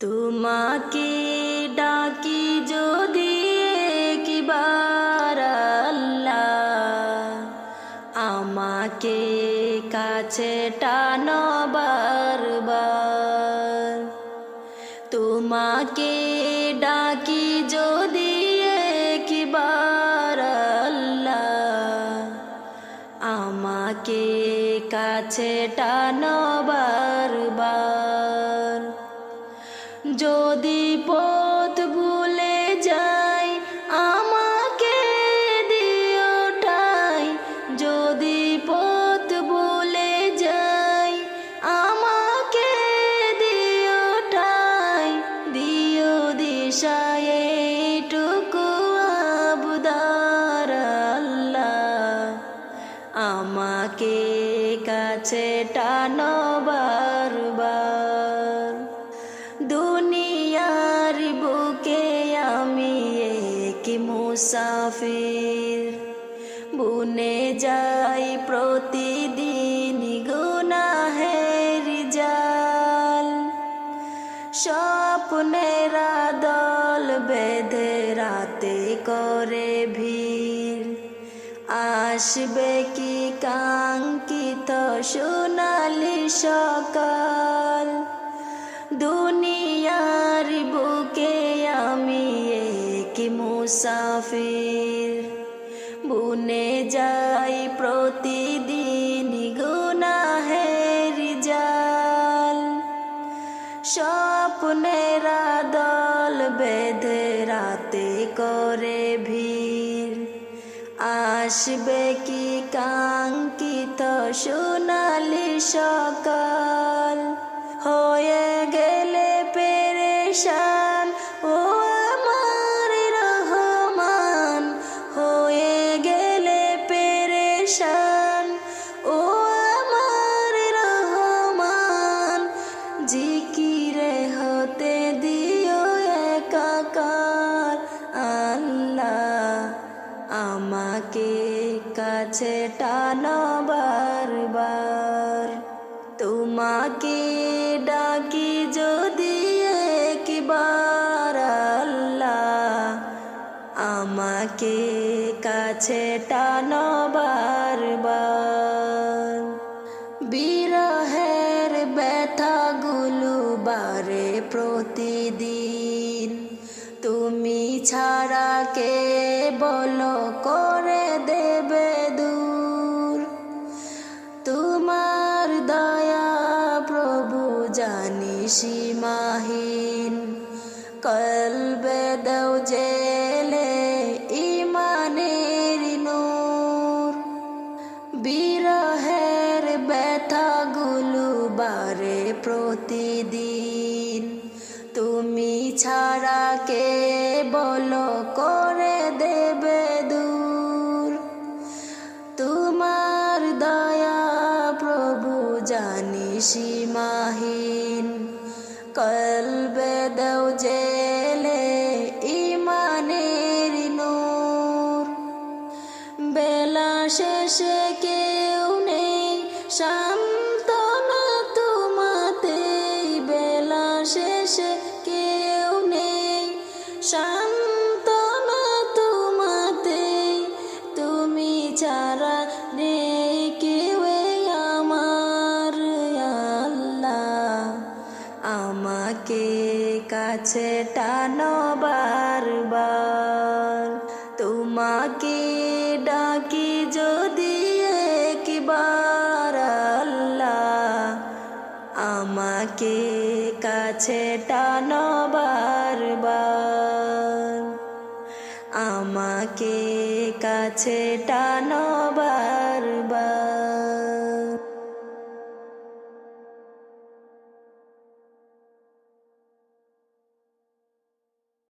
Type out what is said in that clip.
তোমাকে ডাকি যদি একবার আল্লাহ, আমাকে কাছে টানো বারবার। তোমাকে ডাকি যদি একবার আল্লাহ, আমাকে কাছে টানো বারবার। যদি পথ ভুলে যাই আমাকে দিও ঠাই, যদি পথ ভুলে যাই আমাকে দিও ঠাই, দিও দিশা এইটুকু আবদার আল্লাহ, আমাকে কাছে টানো বারবার। দুনিয়ার বুকে আমি এক মুসাফির, বুনে যাই প্রতিদিন গুনাহের জাল। স্বপ্নের দল বেঁধে রাতে করে ভিড়, আসবে কি কাঙ্ক্ষিত সোনালি সকাল। দুনিয়ার বুকে আমি এক মুসাফির, বুনে যাই প্রতিদিন গুনাহের জাল। স্বপ্নের দল বেঁধে রাতে করে ভিড়, আসবে কি কাঙ্ক্ষিত সোনালি সকাল। হয়ে গেলে পেরেশান ও আমার রহমান, হয়ে গেলে পেরেশান ও আমার রহমান। জিকিরে হতে দিও একাকার আল্লাহ, আমাকে কাছে টানো বারবার। তোমাকে ডাকি যদি একবার আল্লাহ, আমাকে কাছে টানো বারবার। বিরহের ব্যথাগুলো বারে প্রতিদিন, তুমি ছাড়া কে বলো করে দেবে দূর। তোমার দয়া প্রভু জানি সীমাহীন, কলবে দাও জেলে ইমানের নূর। বিরহের ব্যথাগুলো বারে প্রতিদিন, তুমি ছাড়া কে বলো করে দেবে দূর। তোমার দয়া প্রভু জানি সীমাহীন, কলবে দাও জেলে ইমানের নূর। বেলা শেষে কেউ নেই সান্ত্বনা তোমাতেই, বেলা শেষে কেউ নেই সান্ত্বনা তোমাতেই। তুমি ছাড়া নেই কেউ আমার আল্লাহ, আমাকে কাছে টানো বারবার। তোমাকে ডাকি যদি একবার আল্লাহ, আমাকে কাছে টানো বারবার, আমাকে কাছে টানো বারবার।